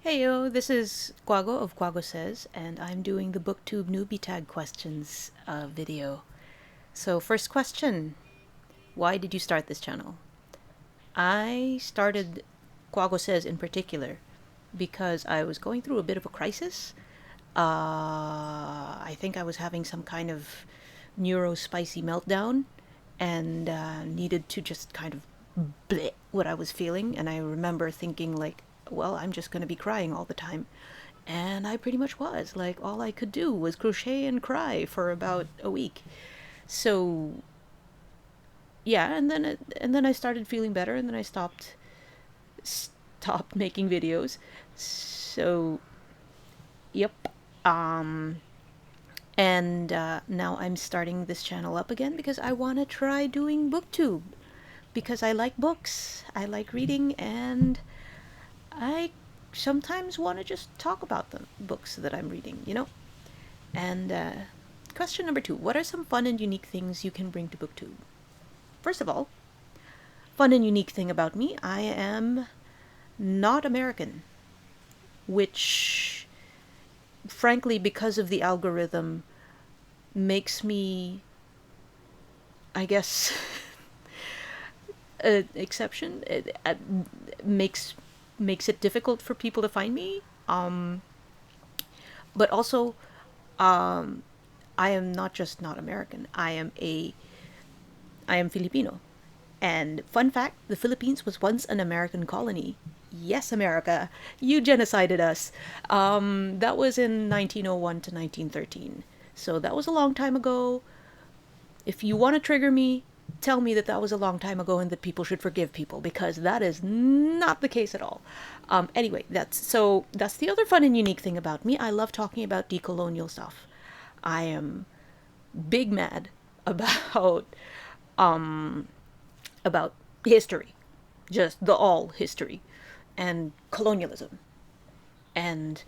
Heyo, this is Kwago of Kwagosays, and I'm doing the Booktube newbie tag questions video. So, first question, why did you start this channel? I started Kwagosays in particular because I was going through a bit of a crisis. I think I was having some kind of neurospicy meltdown and needed to just kind of bleh what I was feeling. And I remember thinking, like, well, I'm just going to be crying all the time. And I pretty much was. Like, all I could do was crochet and cry for about a week. So, yeah, and then I started feeling better, and then I stopped making videos. So, yep. And now I'm starting this channel up again because I want to try doing booktube. Because I like books, I like reading, and I sometimes want to just talk about the books that I'm reading. And question number 2, what are some fun and unique things you can bring to booktube? First of all, fun and unique thing about me, I am not American, which, frankly, because of the algorithm, makes me, I guess, an exception. It makes it difficult for people to find me. But also, I am not just not American. I am Filipino. And fun fact, the Philippines was once an American colony. Yes, America, you genocided us. That was in 1901 to 1913. So that was a long time ago. If you want to trigger me, tell me that that was a long time ago and that people should forgive people, because that is not the case at all. Anyway, that's the other fun and unique thing about me. I love talking about decolonial stuff. I am big mad about history, just the all history, and colonialism, and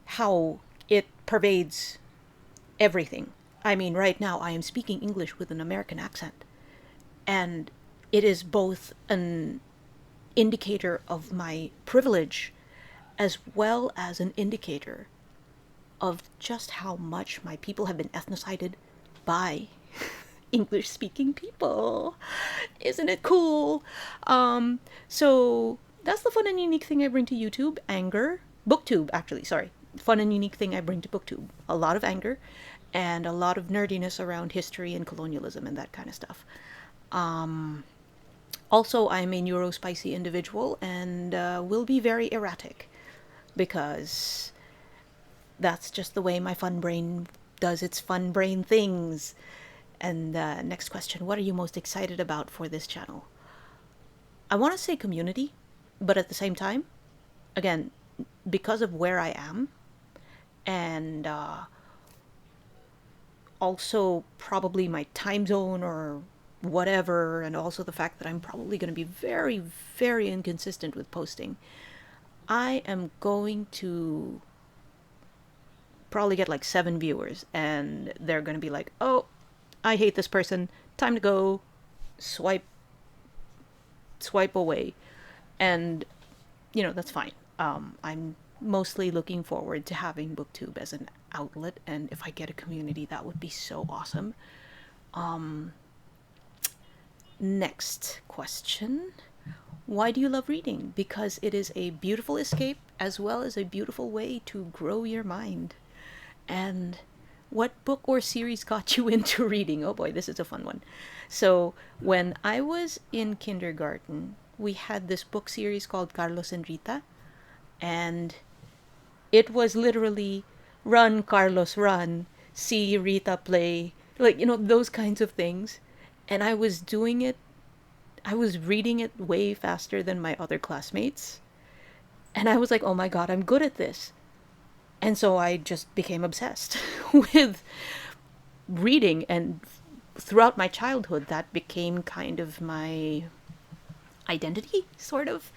how it pervades everything. I mean, right now I am speaking English with an American accent, and it is both an indicator of my privilege as well as an indicator of just how much my people have been ethnocided by English speaking people. Isn't it cool? So that's the fun and unique thing I bring to YouTube. Booktube, actually, sorry. Fun and unique thing I bring to Booktube. A lot of anger and a lot of nerdiness around history and colonialism and that kind of stuff. Also, I'm a neurospicy individual and will be very erratic because that's just the way my fun brain does its fun brain things. And next question, what are you most excited about for this channel? I want to say community, but at the same time, again, because of where I am, and also probably my time zone or whatever, and also the fact that I'm probably going to be very, very inconsistent with posting, I am going to probably get like 7 viewers, and they're going to be like, oh, I hate this person, time to go, swipe away. And that's fine. I'm mostly looking forward to having booktube as an outlet, and if I get a community, that would be so awesome. Next question, why do you love reading? Because it is a beautiful escape as well as a beautiful way to grow your mind. And what book or series got you into reading? Oh boy, this is a fun one. So when I was in kindergarten, we had this book series called Carlos and Rita, and it was literally run, Carlos, run, see Rita play, like, those kinds of things. And I was reading it way faster than my other classmates. And I was like, oh my God, I'm good at this. And so I just became obsessed with reading, and throughout my childhood, that became kind of my identity, sort of.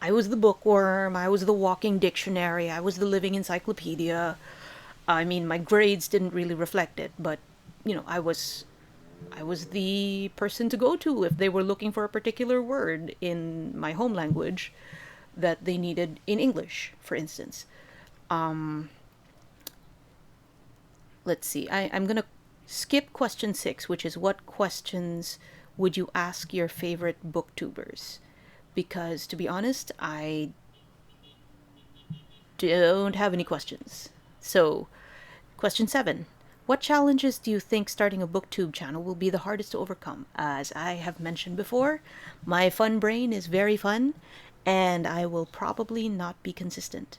I was the bookworm, I was the walking dictionary, I was the living encyclopedia. I mean, my grades didn't really reflect it, but, I was the person to go to if they were looking for a particular word in my home language. that they needed in English, for instance. Let's see. I'm going to skip question 6, which is what questions would you ask your favorite booktubers? Because, to be honest, I don't have any questions. So, question 7. What challenges do you think starting a booktube channel will be the hardest to overcome? As I have mentioned before, my fun brain is very fun, and I will probably not be consistent.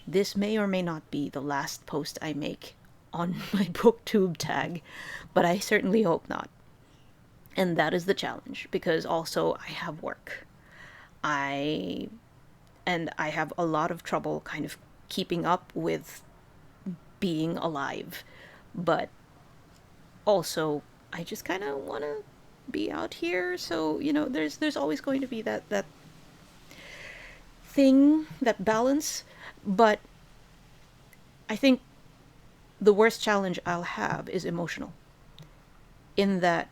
This may or may not be the last post I make on my booktube tag, but I certainly hope not. And that is the challenge, because also I have work. I have a lot of trouble kind of keeping up with being alive. But also, I just kind of want to be out here, so, there's always going to be that thing, that balance. But I think the worst challenge I'll have is emotional. In that,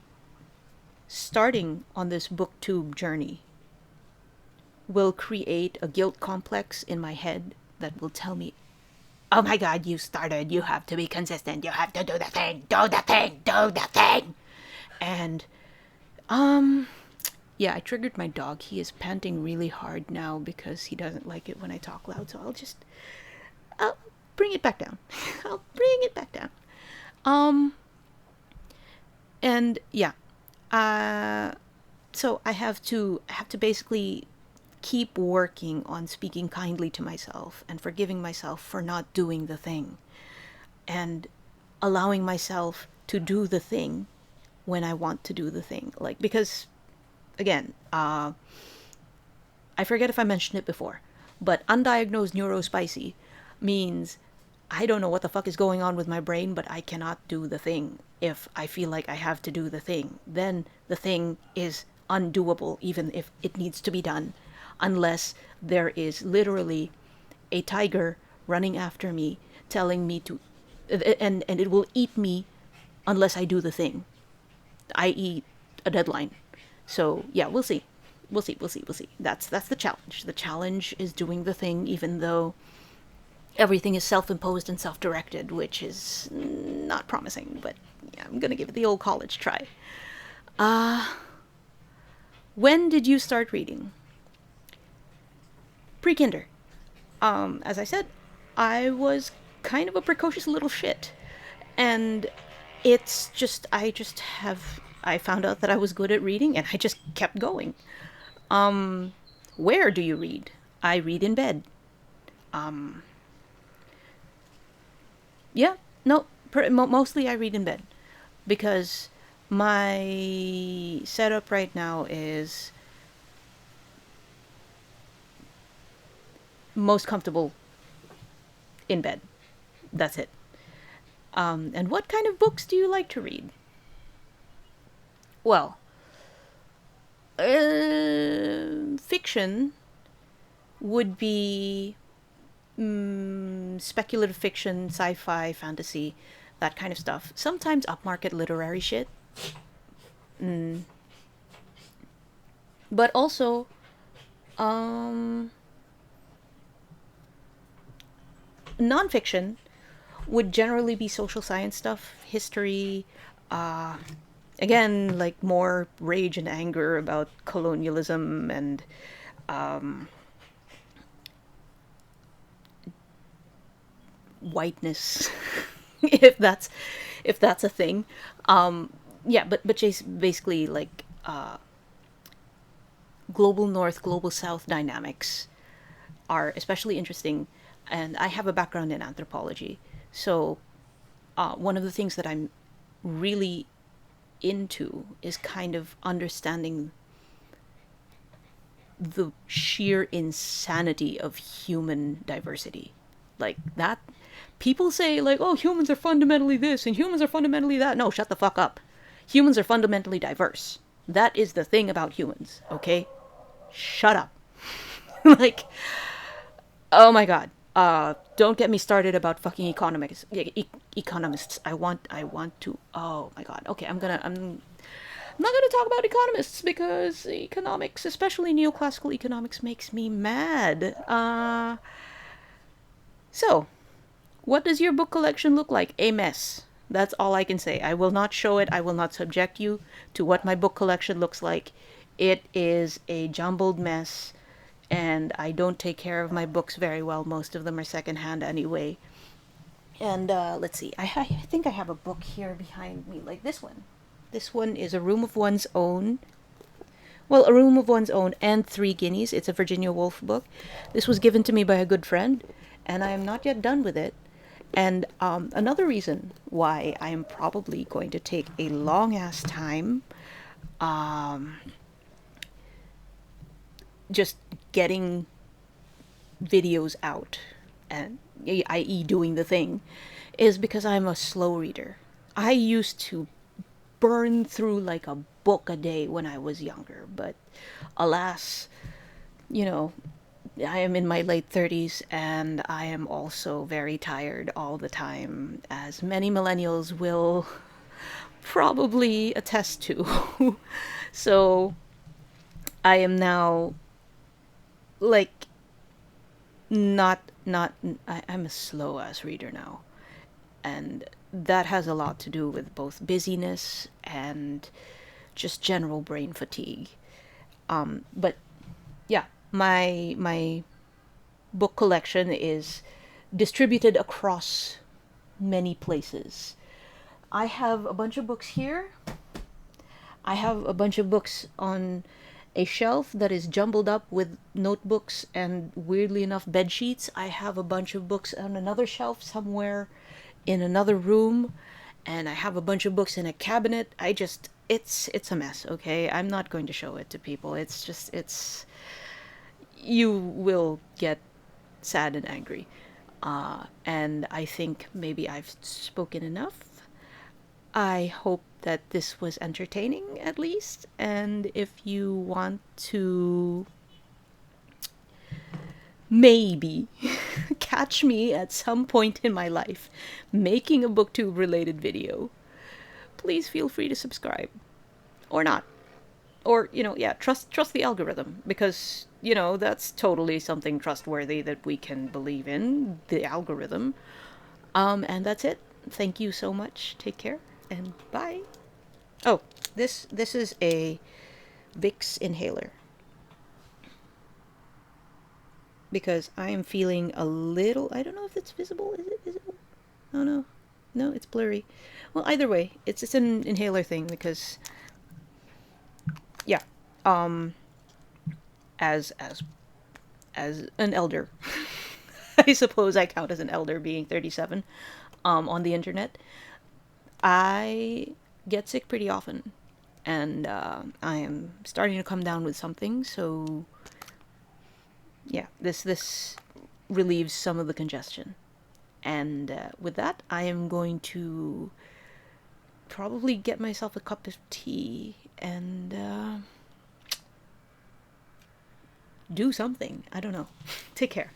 starting on this booktube journey will create a guilt complex in my head that will tell me, oh my god, you started, you have to be consistent, you have to do the thing, do the thing, do the thing. And, yeah, I triggered my dog. He is panting really hard now because he doesn't like it when I talk loud, so I'll bring it back down. I'll bring it back down. And yeah, so I have to basically keep working on speaking kindly to myself and forgiving myself for not doing the thing, and allowing myself to do the thing when I want to do the thing. Like, because again, I forget if I mentioned it before, but undiagnosed neurospicy means I don't know what the fuck is going on with my brain, but I cannot do the thing. If I feel like I have to do the thing, then the thing is undoable, even if it needs to be done, unless there is literally a tiger running after me, telling me to, and it will eat me unless I do the thing, i.e. a deadline. So yeah, we'll see. That's the challenge. The challenge is doing the thing, even though everything is self-imposed and self-directed, which is not promising, but yeah, I'm gonna give it the old college try. When did you start reading? Pre-kinder. As I said, I was kind of a precocious little shit. And it's just, I found out that I was good at reading, and I just kept going. Where do you read? I read in bed. Yeah, no, mostly I read in bed. Because my setup right now is most comfortable in bed. That's it. And what kind of books do you like to read? Well, fiction would be speculative fiction, sci-fi, fantasy, that kind of stuff. Sometimes upmarket literary shit. But also, nonfiction would generally be social science stuff, history, again, like more rage and anger about colonialism and whiteness, if that's a thing. Yeah, but basically like global north, global south dynamics are especially interesting, and I have a background in anthropology, so one of the things that I'm really into is kind of understanding the sheer insanity of human diversity. Like that, people say like, oh, humans are fundamentally this and humans are fundamentally that. No, shut the fuck up. Humans are fundamentally diverse. That is the thing about humans, okay? Shut up. Like, oh my god. Don't get me started about fucking economists. I want to. Oh my god. Okay, I'm not going to talk about economists because economics, especially neoclassical economics, makes me mad. So, what does your book collection look like? A mess. That's all I can say. I will not show it. I will not subject you to what my book collection looks like. It is a jumbled mess, and I don't take care of my books very well. Most of them are secondhand anyway. And let's see. I think I have a book here behind me, like this one. This one is A Room of One's Own. Well, A Room of One's Own and Three Guineas. It's a Virginia Woolf book. This was given to me by a good friend, and I am not yet done with it. And another reason why I am probably going to take a long ass time just getting videos out, and i.e. doing the thing, is because I'm a slow reader. I used to burn through like a book a day when I was younger, but alas, you know, I am in my late 30s and I am also very tired all the time, as many millennials will probably attest to. So I am now like I'm a slow ass reader now, and that has a lot to do with both busyness and just general brain fatigue. But yeah, my book collection is distributed across many places. I have a bunch of books here. I have a bunch of books on a shelf that is jumbled up with notebooks and, weirdly enough, bed sheets. I have a bunch of books on another shelf somewhere in another room, and I have a bunch of books in a cabinet. It's a mess, okay? I'm not going to show it to people. It's you will get sad and angry. And I think maybe I've spoken enough. I hope that this was entertaining, at least. And if you want to maybe catch me at some point in my life making a booktube related video, please feel free to subscribe. Or not. Or, yeah, trust the algorithm, because, that's totally something trustworthy that we can believe in, the algorithm. And that's it. Thank you so much. Take care and bye. Oh, this is a Vicks inhaler, because I am feeling a little, I don't know if it's visible. Is it visible? Oh no. No, it's blurry. Well, either way, it's an inhaler thing, because yeah, as an elder, I suppose I count as an elder, being 37, on the internet, I get sick pretty often, and I am starting to come down with something. So yeah, this relieves some of the congestion, and with that, I am going to probably get myself a cup of tea and do something. I don't know. Take care.